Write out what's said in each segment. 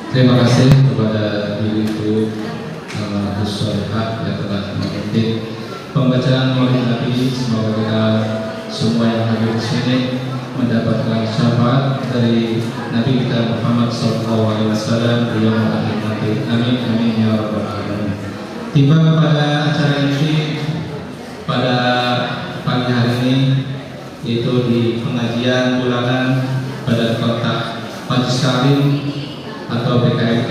Terima kasih kepada Ibu Gus Solihah yang telah memimpin pembacaan Maulid Nabi. Semoga kita semua yang hadir di sini mendapatkan syafaat dari Nabi kita Muhammad SAW di yaumil akhir nanti. Amin amin ya rabbal alamin. Tiba pada acara ini pada pagi hari ini, yaitu di pengajian bulanan pada kota Majlis Karim atau BKMT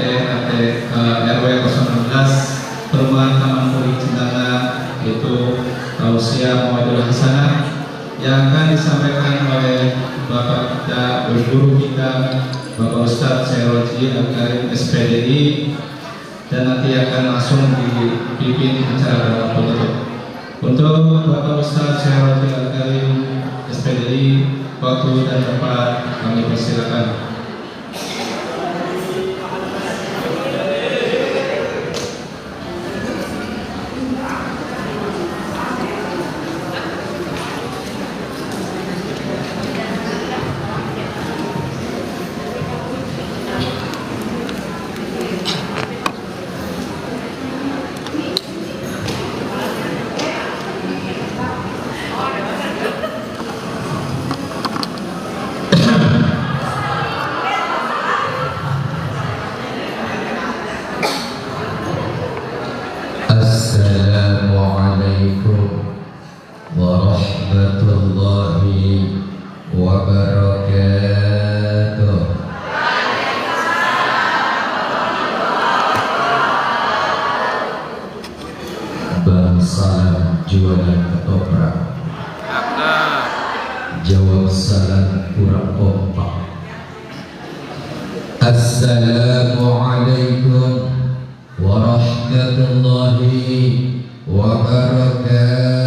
RW 016 Perumahan Taman Puri Cendana, yaitu Tausiah Mawadul Hasanah yang akan disampaikan oleh Bapak kita, guru kita, Bapak Ustadz Syairoji Al-Karim SPDI, dan nanti akan langsung dipimpin acara penutup. Untuk Bapak Ustadz Syairoji Al-Karim SPDI, waktu dan tempat kami persilakan. Assalamualaikum warahmatullahi wabarakatuh. Bang salam jualan ketoprak, jawab salam kurang kompak. Assalamualaikum warahmatullahi wabarakatuh.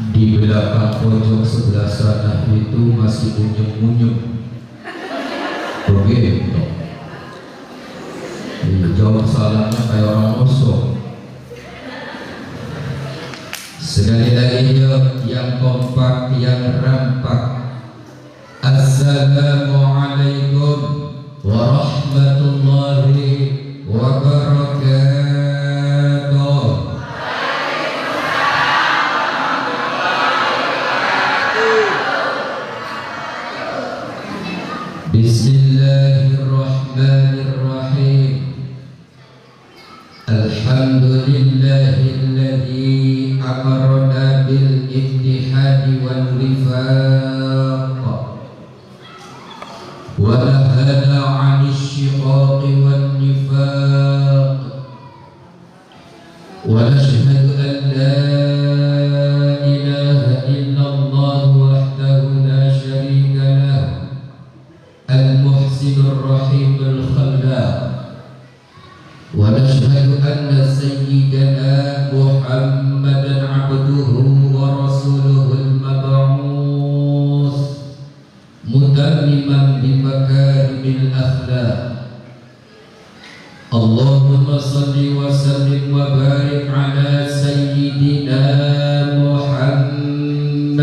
Di belakang pojok sebelah sana itu masih unyem-unyem begitu. Jawab salamnya kayak orang musuh. Sekali lagi yang kompak, yang rampak. Assalamualaikum warahmatullahi wabarakatuh. Bismillahirrahmanirrahim. Alhamdulillahilladzi amarna bil ittihadi wal wifaq wa nahana 'anil shiqaqi wan nifaq, wa nashhadu an la ilaha illallah wahdahu la syarika lahu al-muhsinur rahimul khallaq. Wa nashhadu anna sayyidana Muhammadan abduhu wa rasuluhul mab'uts mutammiman bi makarimil akhlaq. Allahumma salli wa sallim wa barik ala sayyidina Muhammadin.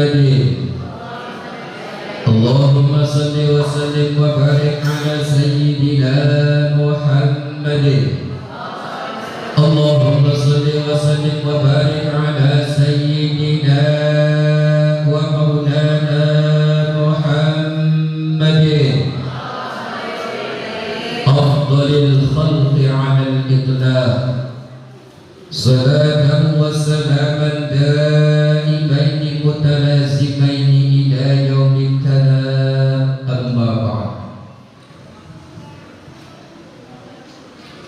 Allahumma salli wa sallim wa barik ala sayyidina Muhammadin. Allahumma salli wa sallim wa barik ala sayyidina wa maulana Muhammadin afdalil khalqi ala al-itlaq. Salatan wa salaman daimaini mutalazimaini ila yaumil kalam. Amma ba'd.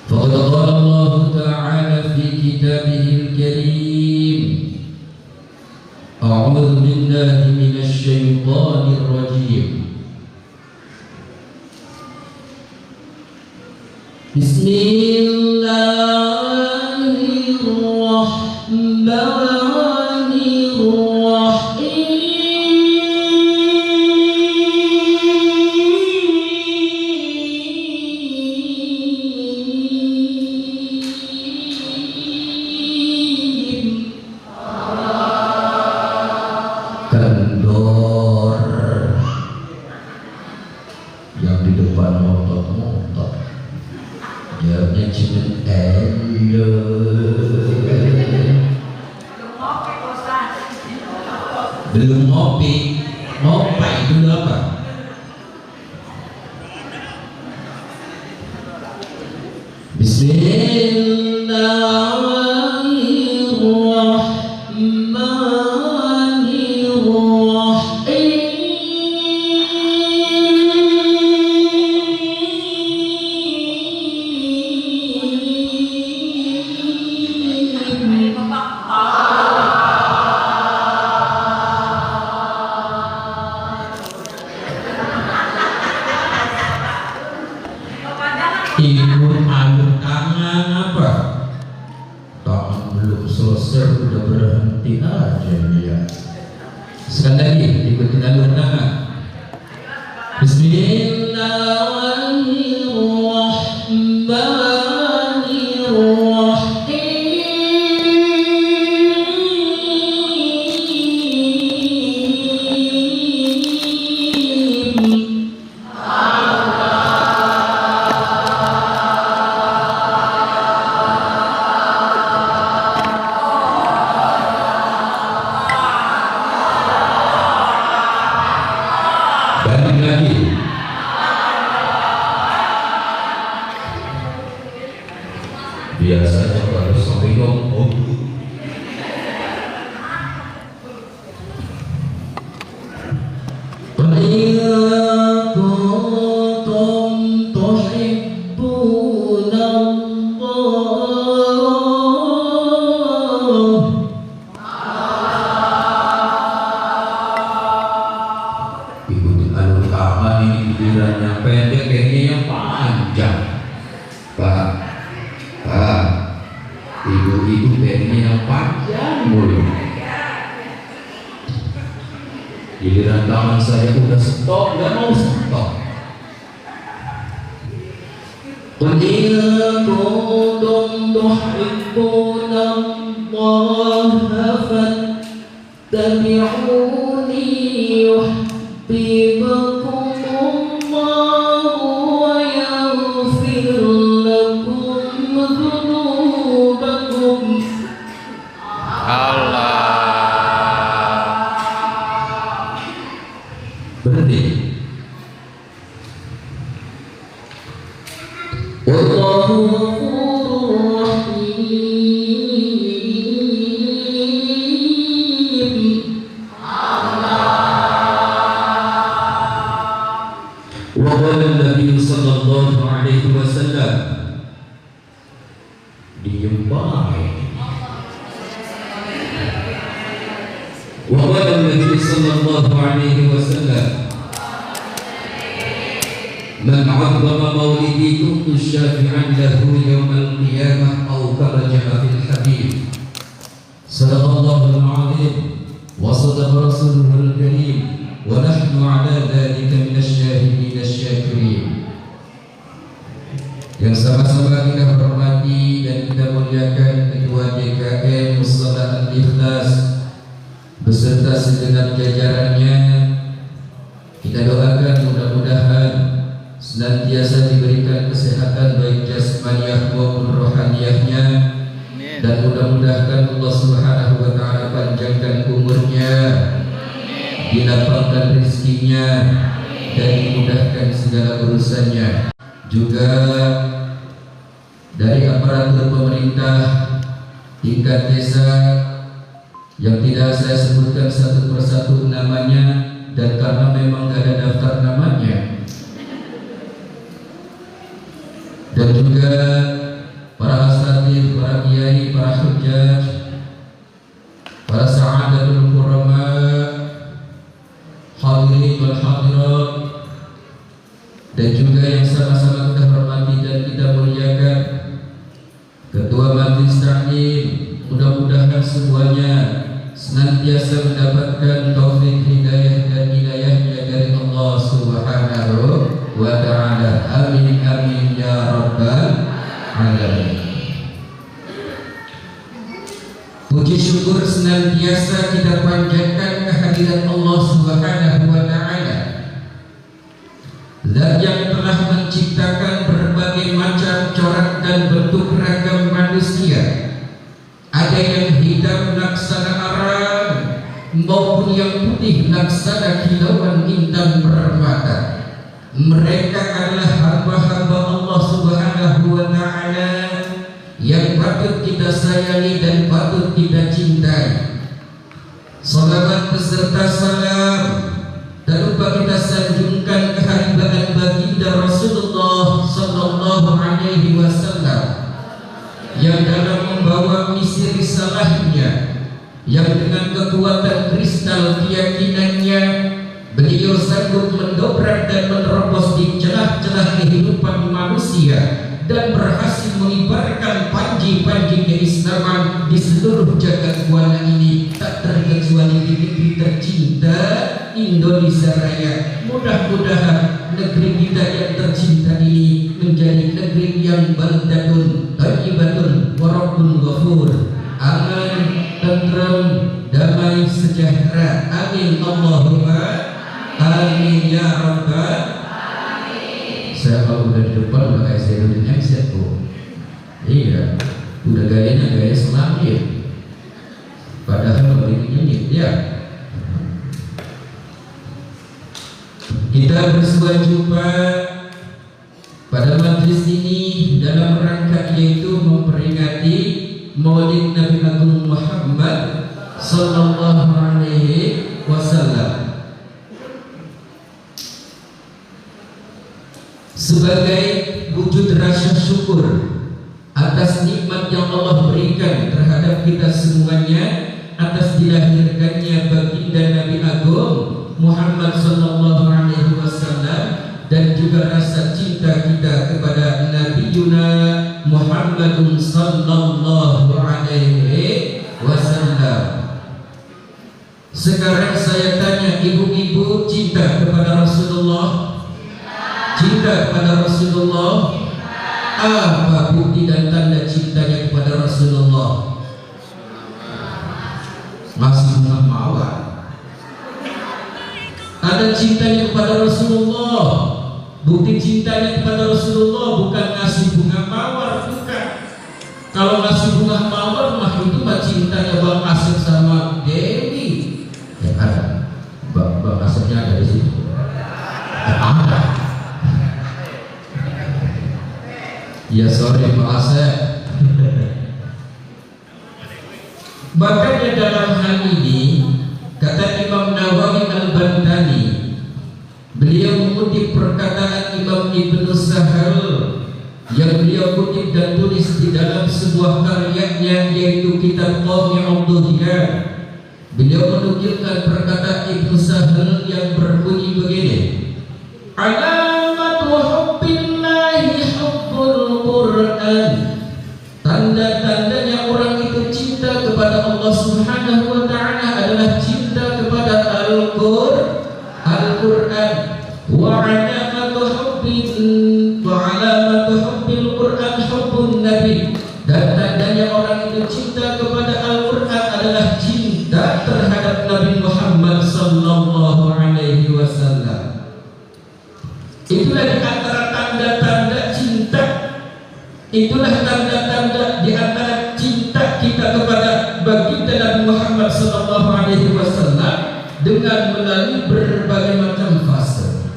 Faqad qala Allah ta'ala fi kitabihil karim. A'udzu billahi minasy syaithanir rajim. Bismillahirrahmanirrahim. Belum ngopi, ngopai dulu apa? Ibu angkat tangan apa? Tangan belum selesai udah berhenti aja ya. Sekali lagi ikutin alur tangan. Balik lagi. Biasanya kalau sampai ngomong yang pendek ini yang panjang, Pak. Ibu-ibu pengennya yang panjang mulu. Giliran tangan saya udah stop, nggak mau stop. Qul in kuntum tuhibbuna Allaha fattabi'uni yuhibbukum berhenti. Wallahu ghafurur rahim. Wa qala Nabi sallallahu alaihi wasallam, diem baik. Wa qala Nabi sallallahu alaihi wasallam, man 'azzama maulidi kuntu syafi'an lahu yawmal qiyamah aw kama ja'a fil hadits. Sadaqallahul 'azim wa sadaqa rasuluhul karim wa nahnu 'ala dzalika minasy syahidin asy-syakirin. Yang sama-sama kita hormati dan kita muliakan Ketua DKM Muslimat Al-Ikhlas beserta segenap jajarannya. Kita doakan mudah-mudahan senantiasa diberikan kesehatan baik jasmaniah maupun rohaniyahnya, dan mudah-mudahan Allah Subhanahu wa taala panjangkan umurnya, dilapangkan rezekinya, dan dimudahkan segala urusannya. Juga dari aparatur pemerintah tingkat desa yang tidak saya sebutkan satu persatu namanya, dan karena memang tidak ada daftar namanya, dan juga para asatidz, para kiai, para hujjaj, para sa'adatul qurama, hadirin wal hadirat, dan juga yang sama-sama kita hormati dan kita muliakan Ketua Majelis Taklim. Mudah-mudahan semuanya senantiasa mendapatkan taufik hidayah dan hidayahnya dari Allah Subhanahu wa ta'ala. Amin amin ya rabbal alamin. Puji syukur senantiasa kita panjatkan kehadiran Allah Subhanahu wa ta'ala, Zat yang telah menciptakan berbagai macam corak dan bentuk ragam manusia. Ada yang hitam laksana arang maupun yang putih laksana kilauan intan permata. Mereka adalah hamba-hamba Allah Subhanahu wa ta'ala yang patut kita sayangi dan patut kita cintai. Salawat beserta salam tak lupa kita sanjungkan keharibaan baginda Rasulullah sallallahu alaihi wasallam yang dalam membawa misi risalahnya, yang dengan kekuatan kristal keyakinannya beliau sanggup mendobrak dan menerobos di celah-celah kehidupan manusia dan berhasil mengibarkan panji-panji keislaman di seluruh jagat buana ini, tak terkecuali di negeri tercinta Indonesia Raya. Mudah-mudahan negeri kita yang tercinta ini menjadi negeri yang baldatun thayyibatun wa rabbun ghafur, aman, tenteram, damai, sejahtera. Amin Allahumma amin ya rabbal. Saya kalau udah di depan udah kayak saya udah nyengset tuh. Iya, udah gayanya gaya Islami. Padahal ini nyengit ya. Kita bersua jumpa pada majlis ini dalam rangka yaitu memperingati Maulid Nabi Agung Muhammad sallallahu alaihi wasallam. Sebagai wujud rasa syukur atas nikmat yang Allah berikan terhadap kita semuanya, atas dilahirkannya baginda Nabi Agung Muhammad sallallahu alaihi wasallam, dan juga rasa cinta kita kepada Nabi Yuna Muhammadun sallallahu alaihi wasallam. Sekarang saya tanya ibu-ibu, cinta kepada Rasulullah? Cinta kepada Rasulullah, apa bukti dan tanda cintanya kepada Rasulullah? Masih bunga mawar. Ada cintanya kepada Rasulullah. Bukti cintanya kepada Rasulullah bukan ngasih bunga mawar, bukan. Kalau ngasih bunga mawar mah itu mah cintanya Bang Asep sama Dewi. Ya ada, Bang Asepnya ada di situ. Ada. Ya sorry Pak Asep. Bahkan dalam hal ini kata Imam Nawawi Al-Bantani, beliau mengutip perkataan Imam Ibnu Sahal yang beliau kutip dan tulis di dalam sebuah karyanya yaitu kitab Qawmi'ud Duhya. Beliau menukilkan perkataan Ibnu Sahal yang berbunyi begini: Alamatu hubbillahi hubbul Qur'an. Tanda-tandanya orang itu cinta kepada Allah Subhanahu wa ta'ala adalah cinta kepada Al-Qur'an. Wa alamatu hubbil Qur'an hubbun Nabi. Dan tandanya orang itu cinta kepada Al-Qur'an adalah cinta terhadap Nabi Muhammad sallallahu alaihi wasallam. Itulah di antara tanda-tanda cinta. Itulah tanda-tanda di antara cinta kita kepada baginda Nabi Muhammad sallallahu alaihi wasallam dengan melalui berbagai macam fase.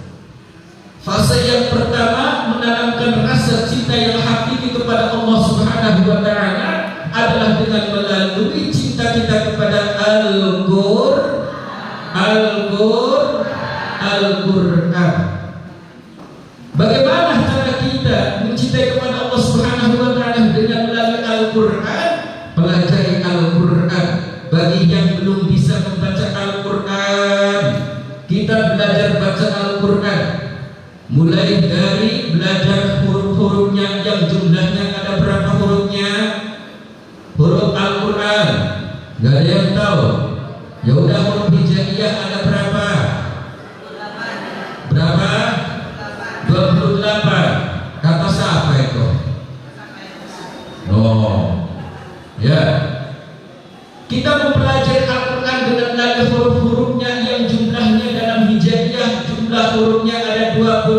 Fase yang pertama menanamkan rasa cinta yang hakiki kepada Allah Subhanahu wa taala adalah dengan melalui cinta kita kepada Al-Qur'an. Bagaimana cara kita mencintai kepada Allah Subhanahu wa taala dengan melalui Al-Qur'an? Pelajari Al-Qur'an. Bagi yang belum bisa membaca Al-Qur'an, kita belajar baca Al-Qur'an. Mulai dari belajar huruf-hurufnya yang jumlahnya ada berapa hurufnya? Huruf Al-Qur'an. Gak ada yang tahu. Ya udah, huruf hijaiyah ada berapa? Berapa? 28. Kata siapa itu? Oh, ya. Kita mempelajari Al-Quran dengan lagi huruf-hurufnya yang jumlahnya dalam hijaiyah jumlah hurufnya ada 28.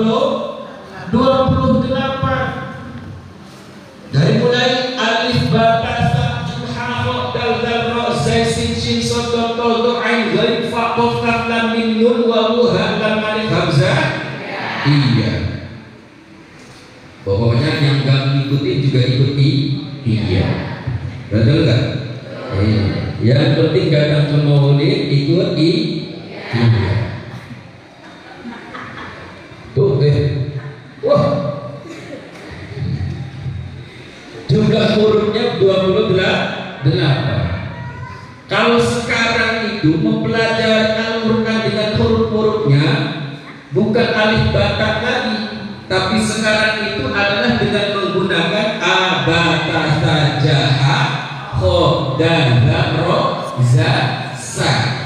Dari mulai alif, ba, ta, sa, jim, ha, ro, dal, zal, ro, zain sin shin shad dal ta dha ain ghaib fa qaf kaf lam mim nun wawu ha lam alif hamzah. Iya. Pokoknya yang nggak ngikutin juga ikuti. Iya. Betul kan? Yang penting datang ke maulid ikut iya. Tuh wah, jumlah hurufnya 28. Kalau sekarang itu mempelajari Al-Quran dengan huruf-hurufnya bukan alif batak lagi, tapi sekarang itu adalah dengan menggunakan abata sajaha kho dan ro za sa.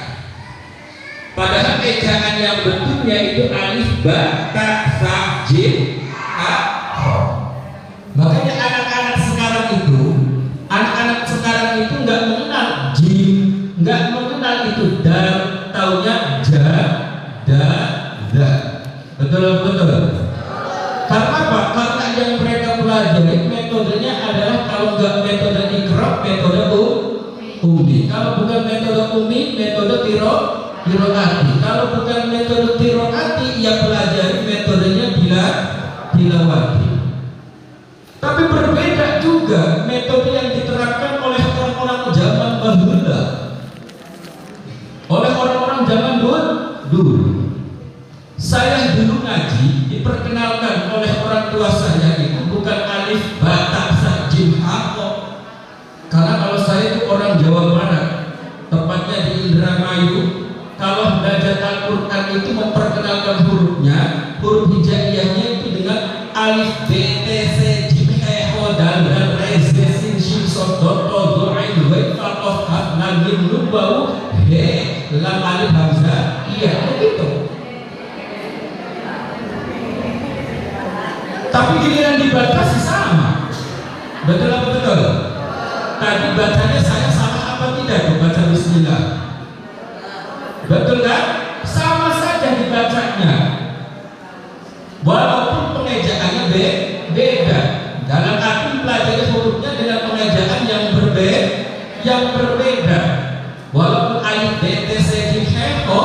Padahal ejaan yang bentuknya itu alif ba ta sa jim ha kho. Makanya anak-anak sekarang itu nggak mengenal jim, nggak mengenal itu dal, taunya ja, da, da. Betul. Karena apa? Karena yang mereka pelajari metodenya adalah kalau nggak metode iqra, metode ummi. Kalau bukan metode ummi, metode tiroati. Kalau bukan metode tiroati, ya pelajari metodenya tilawati. Tapi berbeda juga metode yang diterapkan oleh orang-orang zaman bahula, oleh orang-orang zaman dulu. Saya dulu ngaji diperkenalkan oleh orang tua saya itu bukan alif batak sa jim ha kho. Karena kalau saya itu orang Jawa Barat, tepatnya di Indramayu, kalau belajar Al-Quran itu memperkenalkan hurufnya, huruf hijaiyahnya itu dengan alif b t c jim he ho dal dan re z sin shin shad dal ta dha ain ghaib fa qaf kaf lam mim nun wawu he lam alif hamzah. Iya begitu. Tapi giliran dibaca sih sama. Betul apa betul? Tadi bacanya saya sama apa tidak? Baca bismillah. Betul kan? Sama saja dibacanya. Walaupun pengejaannya beda. Dalam arti pelajari hurufnya dengan pengejaan yang berbeda. Walaupun alif b t c jim he ho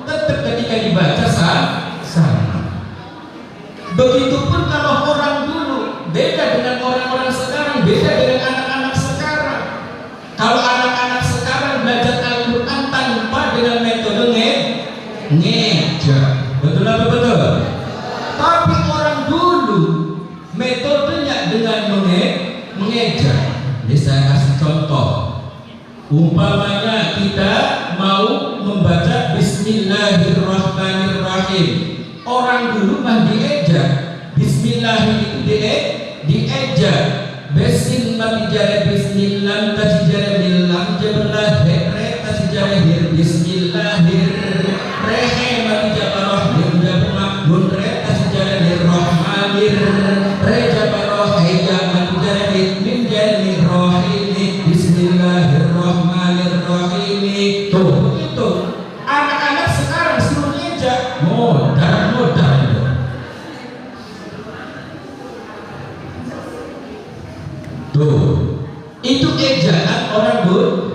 tetap ketika dibaca sama. Begitupun kalau orang dulu beda dengan orang-orang sekarang, beda dengan anak-anak sekarang. Kalau anak-anak sekarang belajar Al-Quran tanpa dengan metode ngeja, betul apa betul? Tapi orang dulu metodenya dengan mengeja. Ini saya kasih contoh. Umpamanya kita mau membaca Bismillahirrahmanirrahim. Orang dulu mah dieja, bismillah itu dieja. Besin mati jare bismillah tasijare bilam jabarlah re tasijare hir bismillahir rehe mati jabarah hir jabarlah nun re tasijare hir rahmanir re jabarah heja mati jare hir min jani rohini bismillahirrahmanirrahim. Tuh begitu. Anak-anak sekarang suruh ngeja modal. Tuh, itu ejaan orang dulu.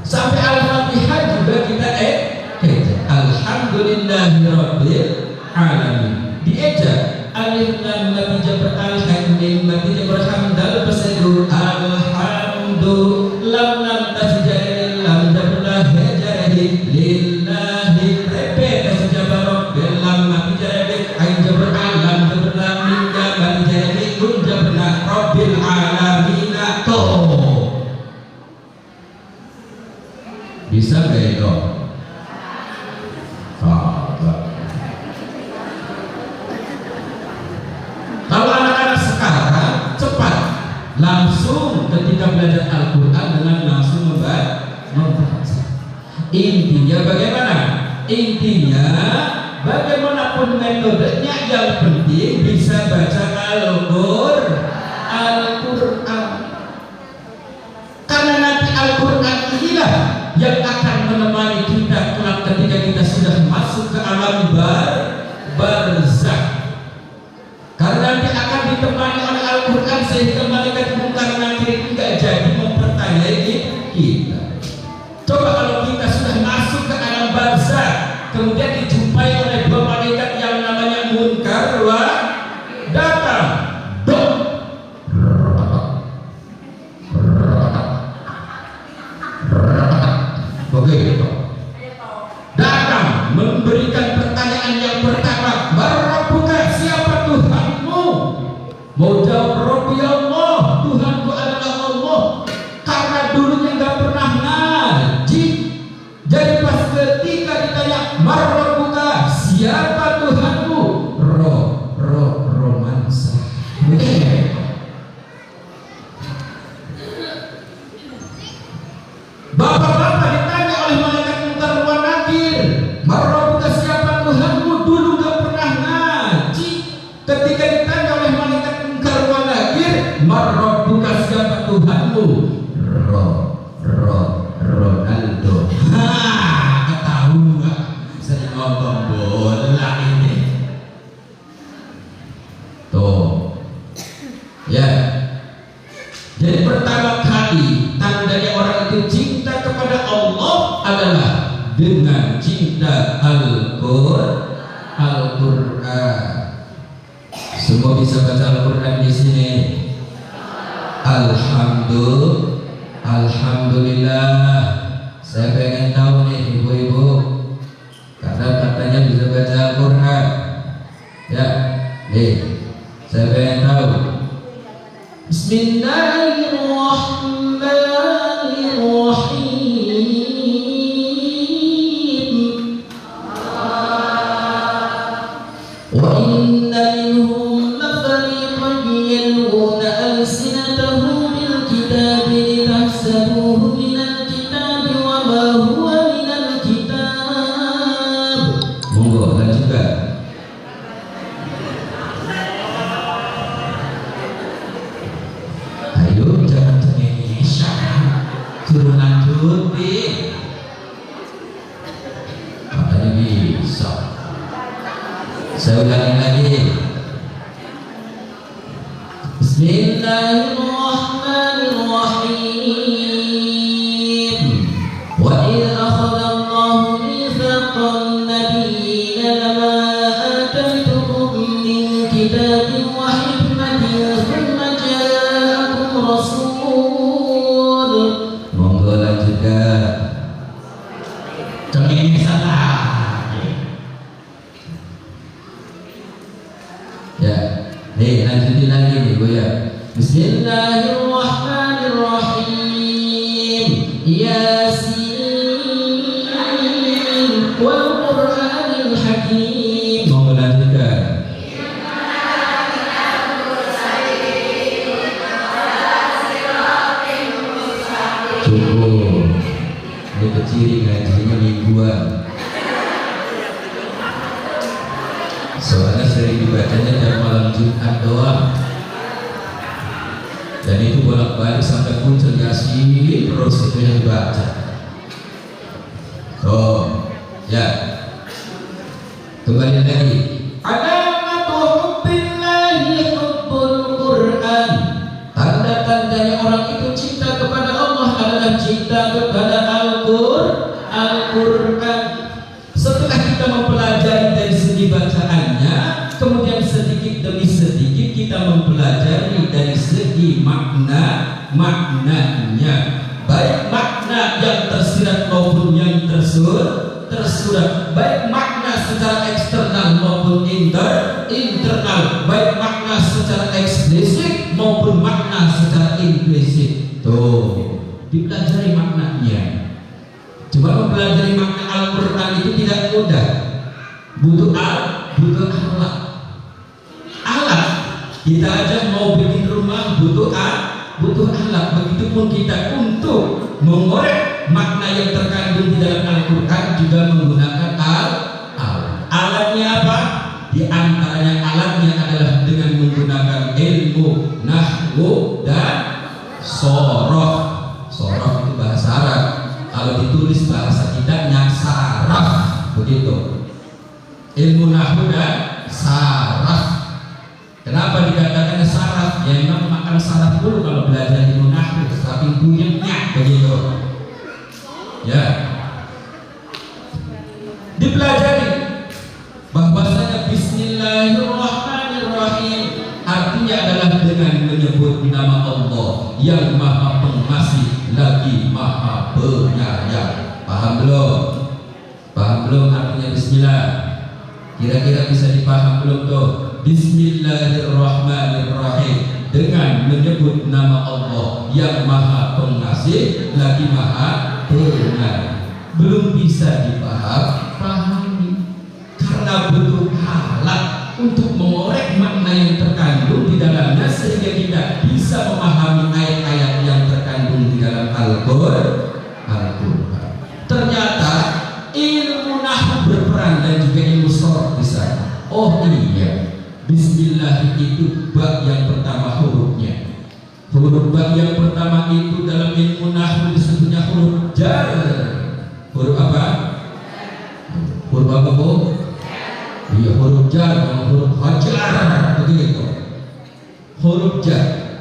Sampai Al-Fatihah juga kita eja. Alhamdulillahirabbil alamin. Dieja alif lam mim jabr al-hamim mim jabr hamdal basadur alhamdu lam lam tasjadil lam jabr hajari lillahi repet tasjabah rabbil lam mim jabr ain jabr alam jabr lam mim jabr jadi kun jabr rabbil alamin. Bisa gak itu? Kalau anak-anak sekarang cepat, langsung ketika belajar Al-Quran dengan langsung membaca. Intinya bagaimana? Intinya bagaimanapun metodenya, yang penting bisa baca Al-Quran. Karena nanti Al-Quran inilah yang akan menemani kita kelak ketika kita sudah masuk ke alam barzakh. Karena nanti akan ditemani oleh Al-Quran sehingga malaikat mungkar nakir tidak jadi mempertanyai kemudian dijumpai oleh dua malaikat yang namanya Munkar wa datang. Dok. Begitu. Datang memberikan pertanyaan yang pertama, "Rabbuka, siapa Tuhanmu?" Mau jawab Rabbi Allah, Tuhanku adalah Allah. Karena dulunya nggak pernah ngaji, jadi pas ketika ditanya Rabbuka, siapa Tuhanmu, romansa. Bapak-bapak ditanya oleh malaikat Munkar wa Nakir, Rabbuka, siapa Tuhanmu, dulu nggak pernah ngaji. Ketika ditanya oleh malaikat Munkar wa Nakir, Rabbuka, siapa Tuhanmu, Ronaldo. Ketahuan sering ngomong bola ini. Tuh, ya. Jadi pertama kali tandanya orang itu cinta kepada Allah adalah dengan cinta Al-Quran. Semua bisa baca Al-Quran di sini. Alhamdulillah. Saya pengen tahu nih ibu-ibu, karena katanya bisa baca Al-Quran. Ya, nih saya pengen tahu. Bismillahirrahmanirrahim. Wa inna minhum lafariqan yalwuna alsinatahum bil kitabi litahsabuhu minal kitabi wa ma huwa minal kitab. Monggo lanjutkan. Ayo jangan cengengesan, suruh lanjutin. Katanya bisa. Saya ulangi lagi. Bismillahirrahmanirrahim. Wa idh akhadha Allahu mitsaqan nabiyyina lama ataitukum min kitabin wa hikmatin thumma ja'akum rasul. Monggo lanjutkan. Cengengesan lagi. Ya, nih lanjutin lagi nih Bu ya. Bismillahirrahmanirrahim. Yasin wal Qur'anil Hakim. Mau lanjutkan. Cukup. Ini kecil ngajinya mingguan. Soalnya sering dibacanya tiap malam Jumat doang. Dan itu bolak-balik sampai muncul Yasin terus itu yang dibaca. Ya. Kembali lagi. Alamatu hubbillahi hubbul Qur'an. Tanda-tandanya orang itu cinta kepada Allah adalah cinta kepada Al-Quran. Setelah kita mempelajari dari segi bacaannya, kemudian sedikit demi sedikit kita mempelajari dari segi maknanya, baik makna yang tersirat maupun yang tersurat, baik makna secara eksternal maupun internal, baik makna secara eksplisit maupun makna secara implisit. Tuh, dipelajari maknanya. Cuma mempelajari makna Al-Quran itu tidak mudah. Butuh alat. Kita aja mau bikin rumah butuh alat. Begitupun kita untuk mengorek makna yang terkandung di dalam Al-Quran juga menggunakan alat. Alatnya apa? Di antaranya alatnya adalah dengan menggunakan ilmu nahwu dan sorof. Sorof itu bahasa Arab. Kalau ditulis bahasa kita saraf, begitu. Ilmu nahwu dan saraf. Kenapa dikatakan saraf? Ya memang makan saraf dulu kalau belajar ilmu nahwu, tapi buyutnya begitu. Ya. Dipelajari yang maha pengasih lagi maha penyayang. Paham belum? Paham belum artinya bismillah? Kira-kira bisa dipaham belum tuh? Bismillahirrahmanirrahim, dengan menyebut nama Allah yang maha pengasih lagi maha penyayang. Belum bisa dipaham? Pahami, karena butuh alat untuk mengorek makna yang terkandung di dalamnya sehingga kita bisa memahami ayat-ayat yang terkandung di dalam Al-Qur'an. Ternyata ilmu nahwu berperan dan juga ilmu sharaf di sana. Oh iya, bismillah itu bab yang pertama hurufnya. Huruf bab yang pertama itu dalam ilmu nahwu disebutnya huruf jar. Huruf apa? Huruf apa, Bu? Iya, huruf jar dan huruf hajar, begitu. Huruf jar.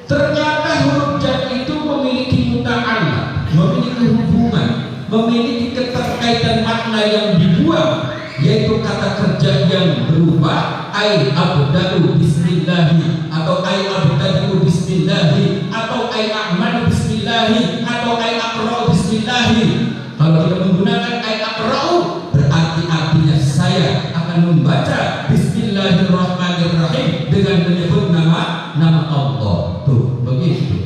Ternyata huruf jar itu memiliki muta'allah, memiliki hubungan, memiliki keterkaitan makna yang dibuang, yaitu kata kerja yang berupa ai abda'u bismillahi, atau ai abda'u bismillahi, atau ai a'malu bismillahi, atau ai aqra'u bismillahi. Kalau kita menggunakan ai aqra'u, berarti artinya saya akan membaca bismillahirrahmanirrahim dengan menyebut nama Allah. Tuh, begitu.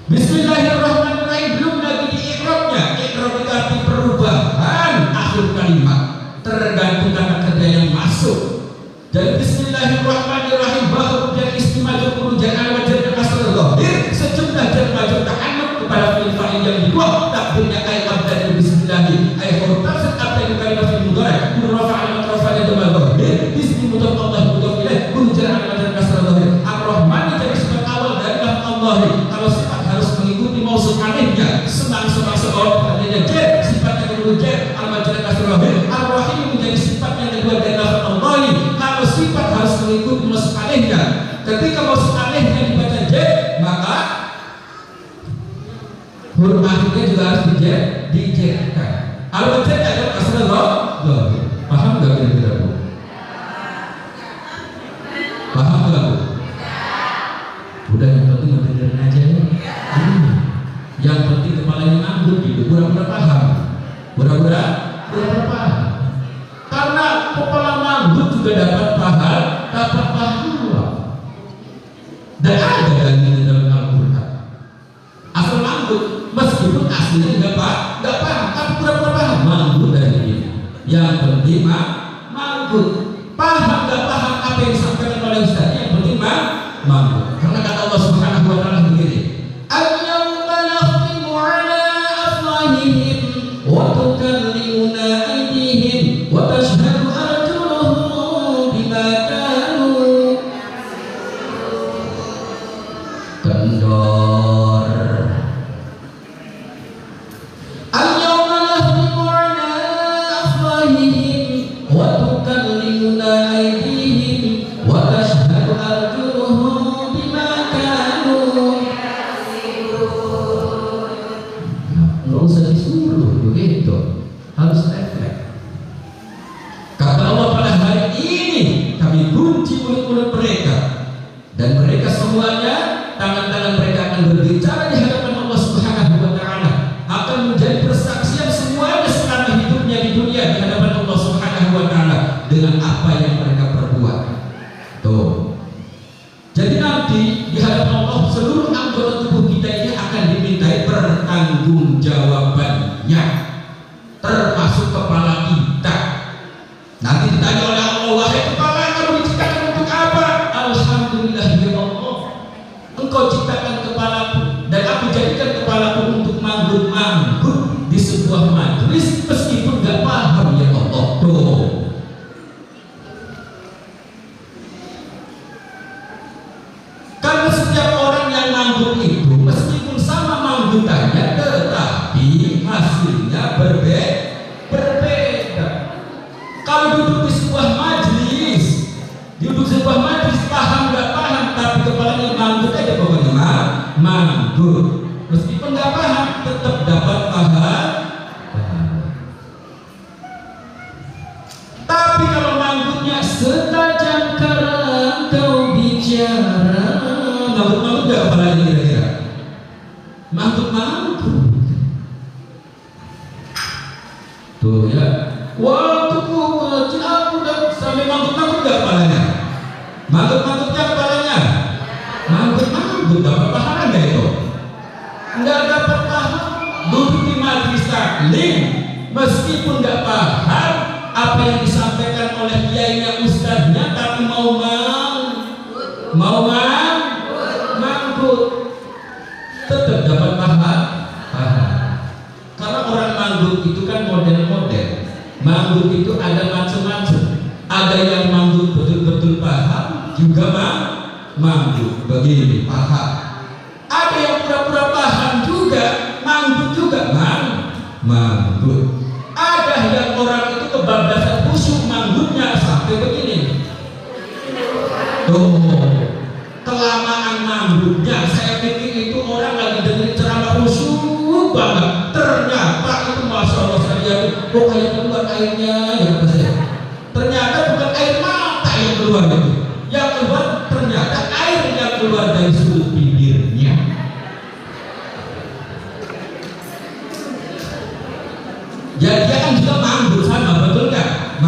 Bismillahirrahmanirrahim belum lagi di i'rabnya. I'rab itu arti perubahan akhir kalimat, tergantung kata kerja yang masuk. Dan bismillahirrahmanirrahim bahu dan istimajul kurujan al-wajah dan asal dhahir sejumlah jar majul ta'alluq kepada fi'il yang dibuang takbirnya ay abdan bismillahi ay huruf tafsir abdan kalimat fil mudhari kun rafa'a al-matrafa dan dhahir bismi mudhaf Allah mudhaf ilaih kurujan al-wajah dan asal dhahir ar-rahman jadi sifat awal dari lafaz Allah. Kalau sifat harus mengikuti mausuf alihnya, senang adanya jar, sifatnya kedua jar al-wajah dan asal dhahir. Ar-rahim menjadi sifat yang kedua dari lafaz Allah. Kalau sifat harus mengikuti mausuf alihnya, ketika mausuf alihnya dibaca jar, maka huruf akhirnya juga harus dijerkan. Al-wajah adalah asal dhahir. Paham nggak kira-kira, Bu? Paham nggak, Bu? Udah, yang penting mendengarin aja ya. Yang penting kepalanya nganggur gitu, pura-pura paham. Pura-pura paham. Karena kepala nganggur juga dapat pahala. Dan ada dalilnya dalam Al-Qur'an. Asal nganggur, meskipun aslinya nggak paham, tapi pura-pura paham. Nganggur dari ini. Yang penting nganggur. Paham nggak paham apa yang disampaikan oleh Ustaz, yang penting nganggur. Karena kata Allah Subhanahu wa taala begini, al-yawma nakhtimu ala afwahihim wa tukallimuna aydihim wa tashhadu arjuluhum bima kanu kendor. Al-yawma nakhtimu ala afwahihim wa tukallimuna aydihim wa tashhadu arjuluhum bima kanu. Nggak usah disuruh begitu, harus refleks. Kata Allah, pada hari ini kami kunci mulut-mulut mereka, dan mereka semuanya tangan-tangan mereka akan berbicara di hadapan Allah Subhanahu wa taala, akan menjadi persaksian semuanya selama hidupnya di dunia di hadapan Allah Subhanahu wa taala dengan apa yang mereka perbuat. Tuh. Jadi nanti di hadapan Allah seluruh anggota tubuh kita ini akan dimintai pertanggungjawabannya, termasuk kepala kita. Nanti ditanya oleh Allah, wahai kepala, kamu diciptakan untuk apa? Alhamdulillah ya Allah, Engkau ciptakan kepalaku dan aku jadikan kepalaku untuk manggut-manggut di sebuah majelis meskipun gak paham ya Allah. Tuh. Karena setiap orang yang manggut itu meskipun sama manggutannya, tetapi hasilnya berbeda. Kalau duduk di sebuah majelis, paham nggak paham, tapi kepalanya manggut aja pokoknya manggut. Meskipun nggak paham, tetap dapat paham. Tapi kalau manggutnya setajam karang kau bicara, manggut nggak kepalanya? Tuh ya, waktu kecil aku udah sampai manggut-manggut gak kepalanya? Manggut-manggutnya kepalanya? Manggut-manggut, dapat pahala gak itu? Nggak dapat paham. Duduk di majelis taklim meskipun nggak paham apa yang disampaikan oleh kiainya ustadznya, tapi mau manggut, tetap dapat paham. Karena orang manggut itu kan model-model. Manggut itu ada macam-macam. Ada yang manggut betul-betul paham, juga manggut begini paham. Ada yang pura-pura paham juga, manggut juga, manggut. Ada yang orang itu kebablasan khusyuk manggutnya sampai begini. Tuh, kelamaan manggutnya, saya pikir itu orang lagi dengerin ceramah khusyuk banget. Ternyata itu masya Allah saya kok kayak keluar airnya ya kata saya. Ternyata bukan air mata yang keluar itu. Yang keluar ternyata air yang keluar dari sudut bibirnya. Ya dia kan juga manggut sama, betul nggak?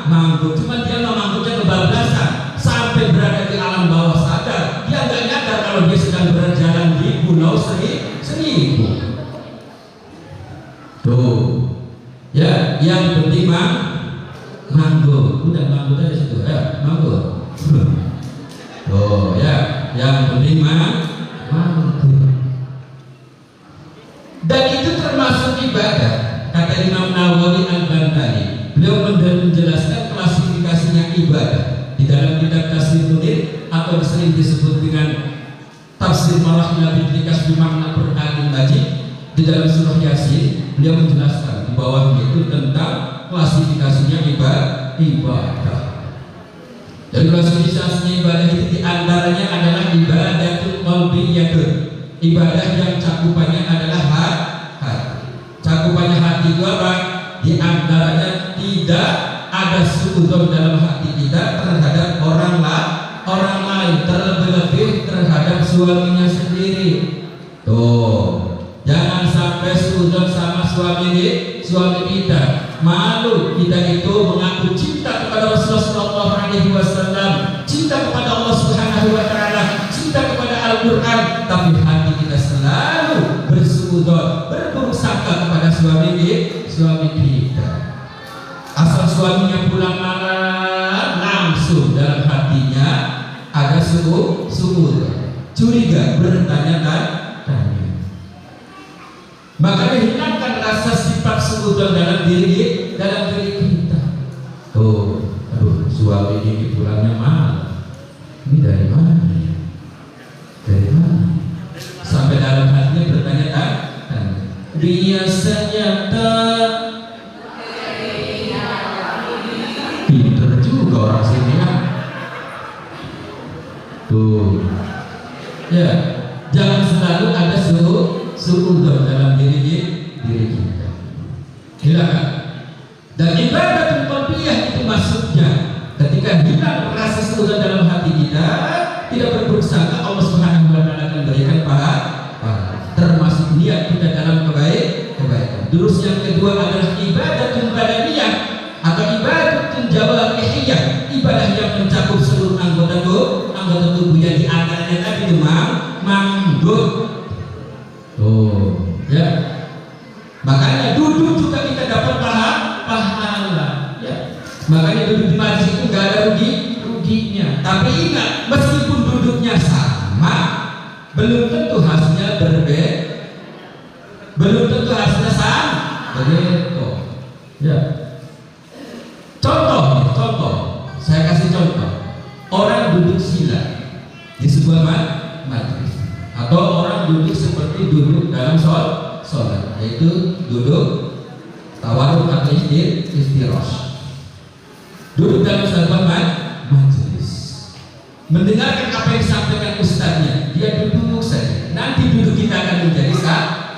Manggut, cuma dia memanggutnya kebablasan sampai berada di alam bawah sadar. Dia nggak nyadar kalau dia sedang berjalan di Pulau Seribu. Tuh, ya yang penting manggut. Udah manggut aja situ, ya manggut. Oh ya, yang penting manggut. Dan itu termasuk ibadah. Kata Imam Nawawi Al-Bantani, beliau menjelaskan klasifikasinya ibadah di dalam kitab Tafsir Munir atau sering disebut dengan Tafsir Malahil Bidlikas Bimakna Qur'anil Majid. Di dalam surah Yasin beliau menjelaskan di bawahnya itu tentang klasifikasinya ibadah. Dan klasifikasinya ibadah itu diantaranya adalah ibadatul qalbiyyatun, ibadah yang cakupannya adalah hati. Cakupannya hati itu apa? Di antaranya tidak ada suudzon dalam hati kita terhadap orang lain, terlebih-lebih terhadap suaminya sendiri. Tuh, jangan sampai suudzon sama suami kita. Malu kita itu mengaku cinta kepada Rasulullah SAW, cinta kepada Allah Subhanahu Wa Taala, cinta kepada Al-Quran, tapi hati kita selalu bersuudzon, berburuk sangka kepada suami kita. Asal suaminya pulang malam, langsung dalam hatinya ada suudzon, curiga, bertanya-tanya. Makanya hilangkan rasa sifat suudzon dalam diri kita. Tuh, aduh, suami ini pulangnya malam. Ini dari mana? Dari mana? Sampai dalam hatinya bertanya-tanya. Biasanya pinter juga orang sini ya. Tuh, ya, jangan selalu ada suudzon dalam diri kita. Silakan. Dan ibadah qalbiyah itu masuknya ketika hilang rasa suudzon dalam hati kita, tidak berburuk sangka, Allah Subhanahu Wa Taala akan berikan pahala. Termasuk niat kita dalam kebaikan. Terus yang kedua adalah ibadatun badaniyah atau ibadatun jawarihiyah, ibadah yang mencakup seluruh anggota tubuh yang di antaranya tadi itu manggut. Oh, ya. Makanya duduk juga kita dapat pahala, ya. Makanya duduk di majelis itu nggak ada ruginya. Tapi ingat, meskipun duduknya sama, belum tentu hasilnya berbeda. Belum tentu hasilnya sama. Begitu. Ya. Contoh. Saya kasih contoh. Orang duduk sila di sebuah majelis, atau orang duduk seperti duduk dalam sholat, yaitu duduk tawarruk atau istirahat. Duduk dalam sebuah majelis, mendengarkan apa yang disampaikan ustadznya, dia duduk saja. Nanti duduk kita akan menjadi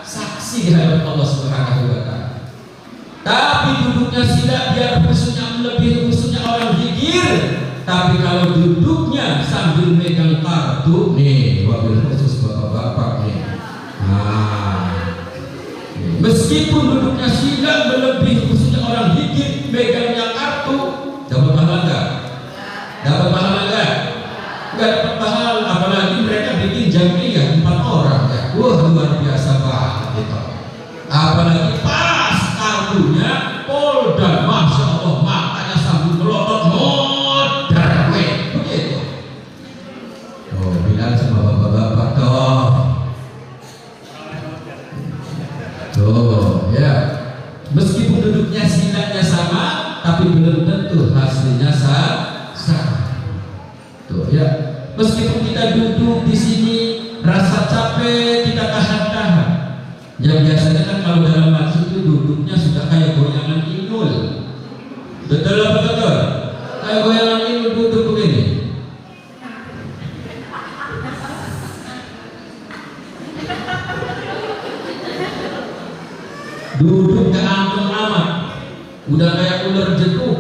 saksi di hadapan Allah Subhanahu Wa Taala. Tapi duduknya sila biar khususnya melebihi khususnya orang zikir. Tapi kalau duduknya sambil megang kartu, nih wabil khusus bapak-bapak nih. Meskipun duduknya sila melebihi khususnya orang dikit megangnya kartu, dapat pahala nggak? Dapat pahala nggak? Nggak dapat pahala. Apalagi mereka bikin jamiah 4 orang ya. Wah, luar biasa banget itu. Apalagi pas kartunya Polda, masya Allah, matanya sambil melotot modar begitu. Oh, bilang sama bapak-bapak tuh ya, meskipun duduknya silanya sama, tapi belum tentu hasilnya sama. Tuh ya, meskipun kita duduk di sini rasa capek kita tahan-tahan. Ya biasanya kan kalau dalam masjid itu duduknya sudah kayak goyangan inul. Betul apa betul? Kayak goyangan inul duduk begini. Duduk ke anteng amat, udah kayak ular jetuk.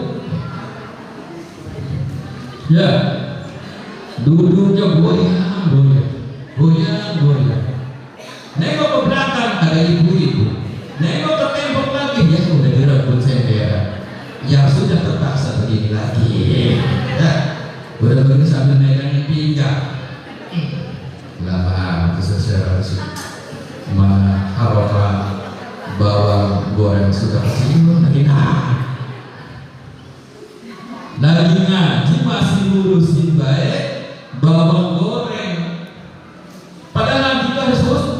Ya, duduknya goyang. Nengok ke belakang ada ibu-ibu, nengok ke tembok lagi, ya udah direbut sendiri. Ya sudah terpaksa begini lagi. Ya, udah begini sambil megangin pinggang. Lama seseorang maharoma bawang goreng sudah kesini lagi ngaji masih ngurusin baik bawang goreng, padahal kita harus busuk.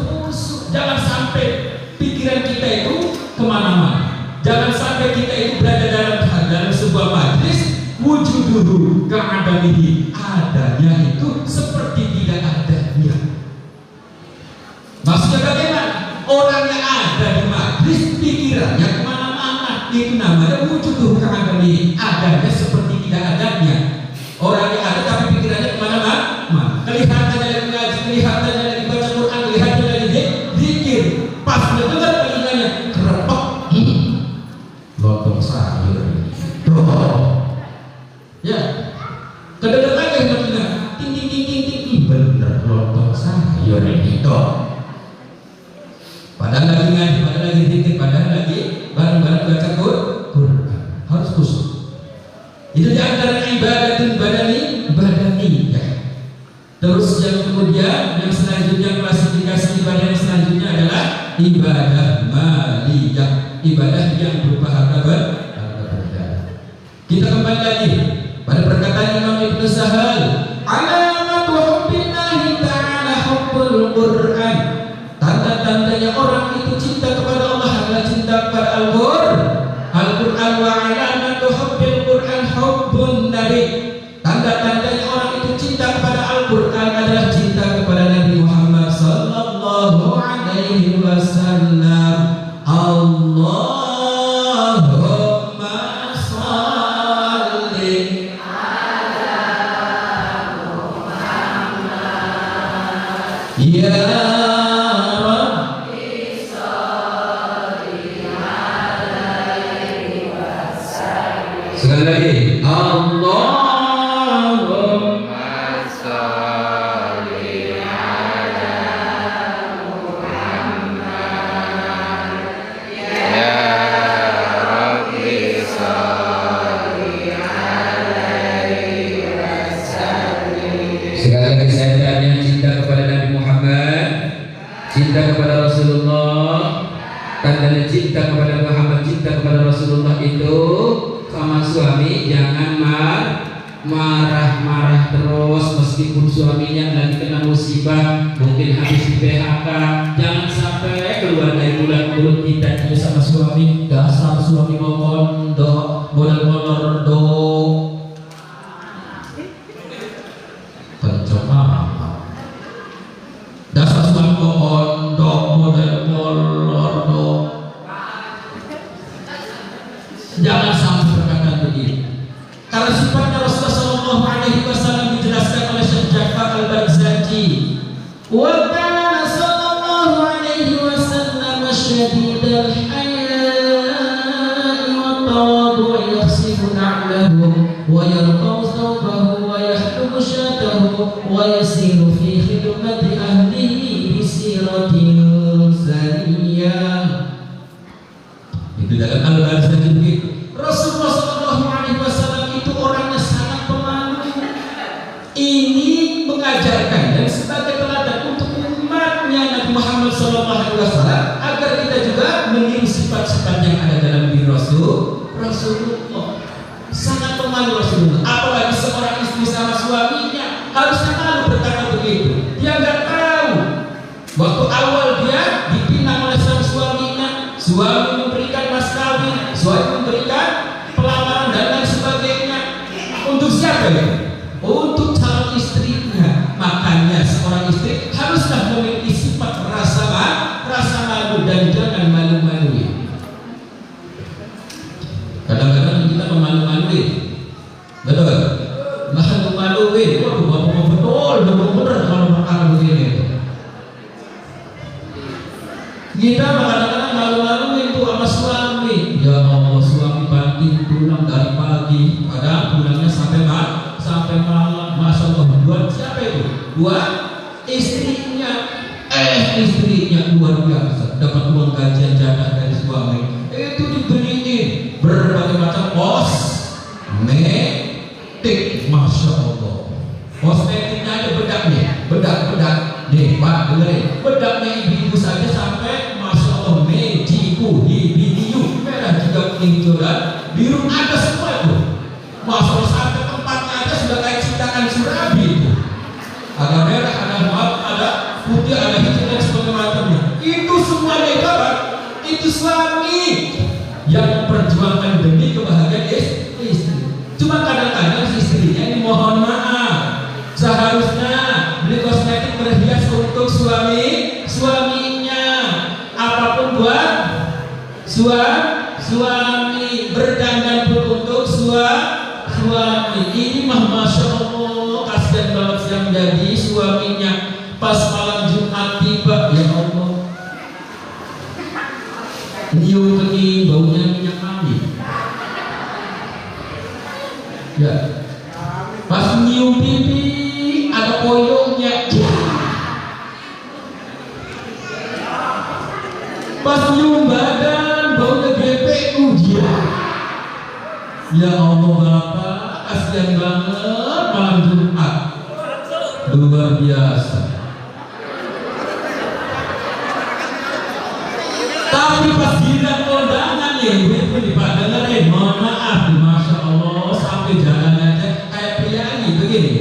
Jangan sampai pikiran kita itu kemana-mana, jangan sampai kita itu berada dalam sebuah majlis wujuduhu ka'adamihi, adanya itu seperti tidak adanya. Maksudnya bagaimana? Orang yang ada di majlis pikirannya kemana-mana, itu namanya wujuduhu ka'adamihi, adanya seperti tidak adanya. Orang yang ada tapi pikirannya kemana-mana, kelihatannya lagi ngaji, kelihatannya lagi baca Quran, kelihatannya lagi zikir, pas mendengar telinganya kerepek, lontong sayur. Ya, kedengar lagi telinga, ting, bener lontong sayur itu. Padahal lagi ngaji, padahal lagi zikir, padahal lagi bareng-bareng baca Quran, harus khusyuk. Itu di antara badani ya. Terus yang kemudian yang selanjutnya, klasifikasi ibadah yang selanjutnya adalah ibadah maliyah, ibadah yang berupa harta benda. Kita kembali lagi pada perkataan Imam Ibnu Sahal, alamatu hubbillahi ta'ala hubbul Qur'an. Tanda-tandanya orang itu cinta kepada Allah adalah cinta kepada Al-Qur'an, wa alamatu hubbil Qur'an hubbun Nabi. Tanda-tandanya orang itu cinta kepada Al-Qur'an adalah cinta kepada Nabi Muhammad sallallahu alaihi wasallam. Allahumma shalli ala Muhammad ya sekali lagi, Allahumma sholli ala Muhammad ya Rabbi sholli alaihi wasallim. Sekali lagi saya tanya, cinta kepada Nabi Muhammad, cinta kepada Rasulullah, tanda cinta kepada Muhammad, cinta kepada Rasulullah itu sama suami jangan marah-marah terus meskipun suaminya lagi kena musibah, mungkin habis di PHK. Jangan sampai keluar dari mulut kita itu sama suami, dasar suami mau kondok, modal do pencemaran. Dasar suami mau kondok, modal do. Jangan sampai perkataan begitu. Karena sifatnya Rasulullah sallallahu alaihi wasallam dijelaskan oleh Syekh Ja'far Al-Barzanji. Wa kana sallallahu alaihi wasallam syadidal haya'i wa tawaddu' yakhsifu na'lahu wa yarqaw thawbahu wa yahlubu syatahu wa yasiru fi khidmati ahlihi bi siratin saniyah. Itu dalam Al-Barzanji begitu. Rasulullah SAW itu orangnya sangat pemalu. Ini mengajarkan dan sebagai teladan untuk umatnya Nabi Muhammad SAW agar kita juga meniru sifat-sifat yang ada dalam diri Rasulullah. Sangat pemalu Rasulullah. Apalagi seorang istri sama suaminya harusnya malu berkata begitu. Dia nggak tahu waktu awal dia dipinang oleh sang suaminya, suami memberikan mas kawin, suami memberikan pelamaran dan lain sebagainya. Untuk siapa ya? Untuk calon istrinya. Makanya seorang istri haruslah memiliki sifat rasa malu dan jangan malu-maluin. Kadang-kadang kita memalu-maluin, betul? Malu-maluin, waduh bapak betul, kalau perkara begini. Kita kadang-kadang malu-maluin tuh sama suami. Ya Allah, suami banting pulang dari pagi, padahal pulangnya sampai malam. Masya Allah, buat siapa itu? Buat istrinya. Istrinya luar biasa, dapat uang gajian jatah dari suami. Itu dibeliin berbagai macam kosmetik, masya Allah. Kosmetiknya ada bedak nih Pak, dengerin, bedaknya ibu saja sampai masya Allah, Mejiku, Hibidiu, merah juga hijau dan biru ada semua itu. Masya Allah, sampai tempatnya aja sudah kayak ciptakan Surabi itu. Ada merah, ada maaf, ada putih, ada hijau dan sebagainya. Itu semuanya itu apa? Itu suami yang memperjuangkan demi kebahagiaan istri. Cuma kadang-kadang istrinya ini mohon maaf, seharusnya beli kosmetik berhias untuk suaminya, apapun buat suami, berdandan pun untuk suami. Ini mah masya Allah, kasihan banget yang menjadi suaminya. Pas malam Jumat tiba, ya Allah, nyium lagi baunya minyak wangi. Ya, pas nyium pipi ada koyoknya. Pas nyium badan baunya BPU dia. Ya Allah Bapak, kasihan banget malam Jumat, luar biasa. Tapi pas giliran kondangan ya ibu dipadengerin, mohon maaf, masya Allah, sampai jalan aja kayak priayi begini.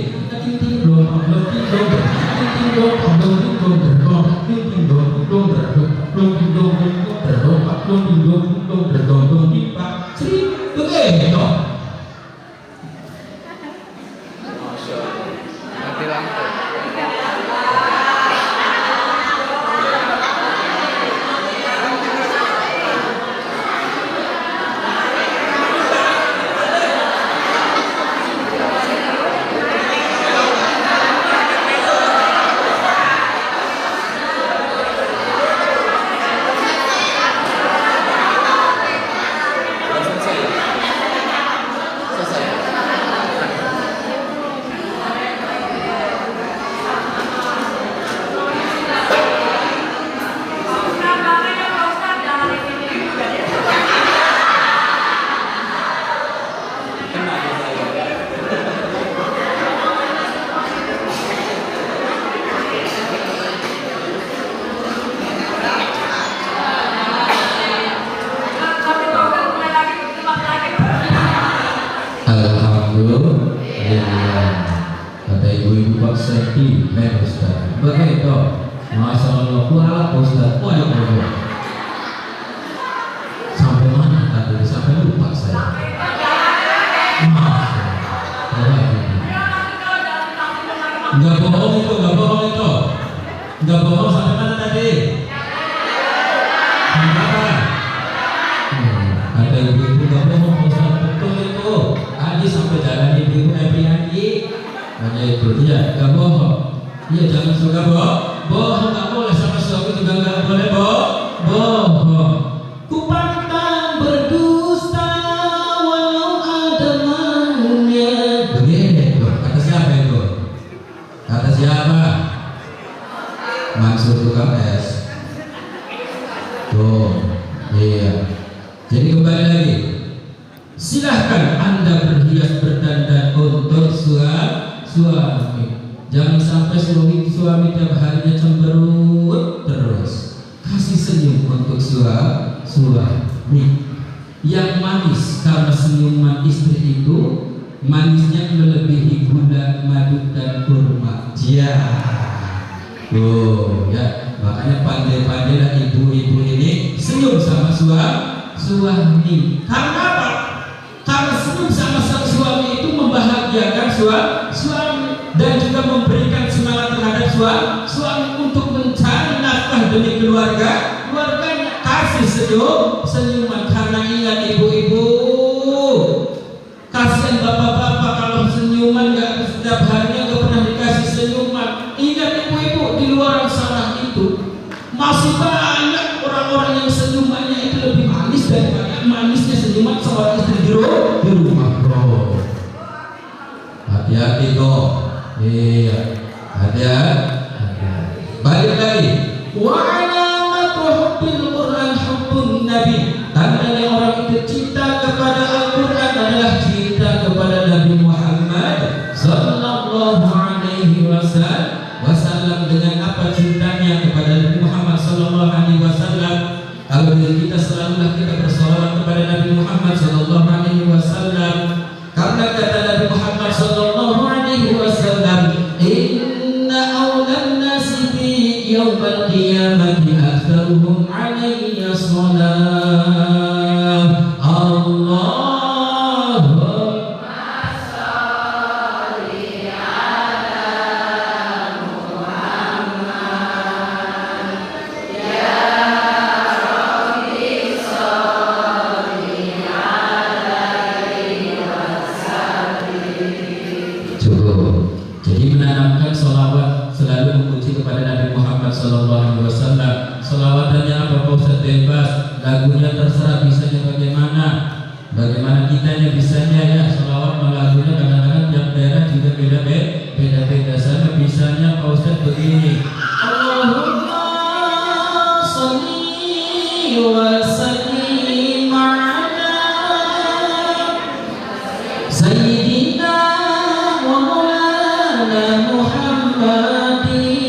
Kata ibu-ibu Pak Seki, Ustaz. Begitu, masya Allah, kuala Ustaz. Oh ya Allah. Sampai mana tadi? Sampai lupa saya. Enggak bohong itu. Enggak bohong sampai mana tadi? Ada ibu-ibu enggak bohong Ustaz, betul itu. Tadi sampai jalan ibu-ibu Epriani. Hanya itu dia, enggak bohong. Iya, jangan suka bohong enggak boleh, sama suami juga enggak boleh bohong. Ku pantang berdusta walau ada malunya. Begini tuh, kata siapa itu? Kata siapa? Maksud tukang es. Tuh, iya. Jadi kembali lagi, silahkan Anda berhias berdandan untuk suami. Jangan sampai suami tiap harinya cemberut terus. Kasih senyum untuk suami yang manis, karena senyuman istri itu manisnya melebihi gula, madu dan kurma. Ya, makanya pandai-pandailah ibu-ibu ini senyum sama suami. Karena apa? Karena senyum sama suami itu membahagiakan suami dan juga memberikan semangat terhadap suami untuk mencari nafkah demi keluarganya. Kasih senyuman, karena ingat ibu-ibu, kasihan bapak-bapak kalau senyuman nggak setiap harinya nggak pernah dikasih senyuman. Ingat ibu-ibu, di luar sana itu masih banyak orang-orang yang senyumannya itu lebih manis daripada manisnya senyuman seorang istri di rumah, bro. Hati-hati toh. Iya, hati-hati. Balik lagi. Wa alamatu hubbil Quran hubbun Nabi. Tandanya orang itu cinta kepada Al-Quran adalah cinta kepada Nabi Muhammad sallallahu alaihi wasallam. Dengan apa cintanya kepada Nabi Muhammad sallallahu alaihi wasallam? Kalau kita selalulah kita bersalawat kepada Nabi Muhammad sallallahu alaihi wasallam. Karena kata Nabi Muhammad sallallahu alaihi wasallam, inna awlan nasi bi yaumal qiyamati aktsaruhum alayya shalah. Allahumma shalli ala Muhammad ya Rabbi shalli alaihi wasallam. Cukup. Jadi menanamkan sholawat, selalu memuji kepada Nabi Muhammad SAW. Sholawatannya apa Pak Ustaz? Bebas, lagunya terserah, bisanya bagaimana kitanya bisanya ya. Sholawat lagunya kadang-kadang tiap daerah juga beda-beda. Sama bisanya Pak Ustaz begini, Allahumma sholli wa sallim ala Sayyidina wa Maulana Muhammadin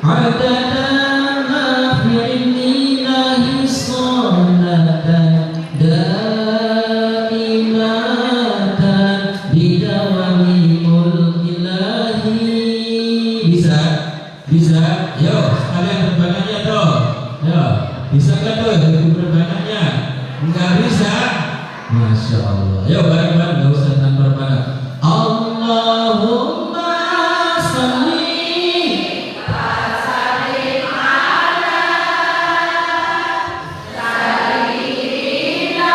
adada ma fi ilmillahi salatan daimatan bidawami mulkillahi. Bisa? Yo, sekalian berbanyaknya toh. Yo, bisa kan toh berbanyaknya? Enggak bisa? Masya Allah. Yo, bareng-bareng, gak usah tanpa berbanyak. Allahumma sholli wa sallim ala Sayyidina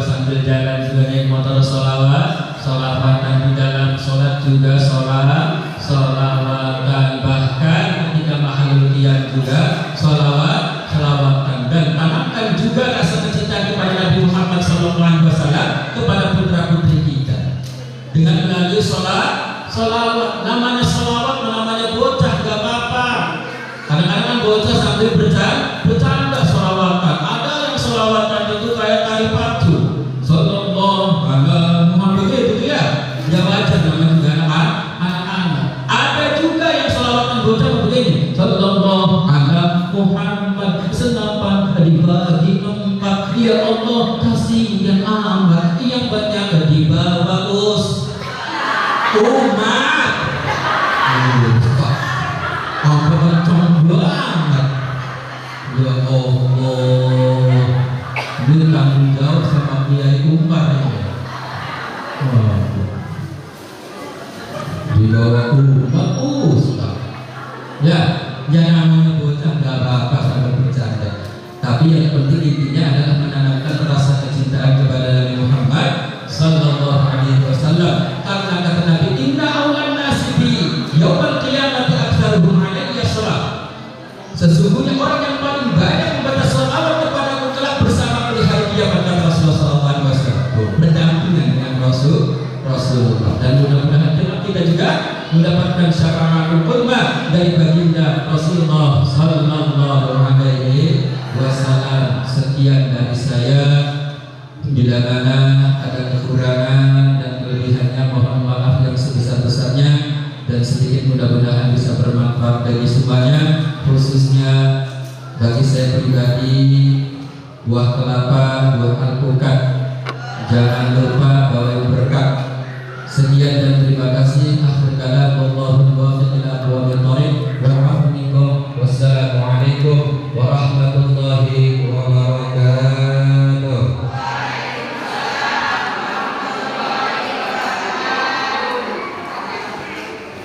sambil jalan juga naik motor sholawatan, di dalam sholat juga sholawatan, bahkan ketika mahalul qiyam juga sholawatan. Dan tanamkan juga rasa kecintaan kepada Nabi Muhammad SAW kepada putra putri kita dengan melalui sholawat. Namanya sholawat, namanya bocah gak apa-apa. Kadang-kadang bocah sambil bercanda sholawatan. Ada yang sholawatan itu kayak tari pacu, sallallahu alaihi Muhammad, begitu ya. Ya wajar, namanya juga anak-anak. Ada juga yang sholawatan bocah begini, sallallahu alaihi Muhammad, senapan dibagi empat. Ya Allah, kasihan amat yang banyak dibawa umat. Apa kencang banget. Ya Allah, ini tanggung jawab sama Kiai Umar ini. Dibawa umat Ustaz. Ya namanya bocah gak apa-apa sambil bercanda. Tapi yang penting intinya adalah menanamkan rasa kecintaan kepada Nabi Muhammad sallallahu alaihi wasallam. Karena kata Nabi, Rasulullah, dan mudah-mudahan kita juga mendapatkan syafaatul qurba dari baginda Rasulullah sallallahu alaihi wasallam. Sekian dari saya. Bila mana ada kekurangan dan kelebihannya mohon maaf yang sebesar-besarnya, dan sedikit mudah-mudahan bisa bermanfaat bagi semuanya, khususnya bagi saya pribadi. Buah kelapa, buah alpukat, jangan lupa bawa berkah. Sekian dan terima kasih. Akhir kalam, wallahu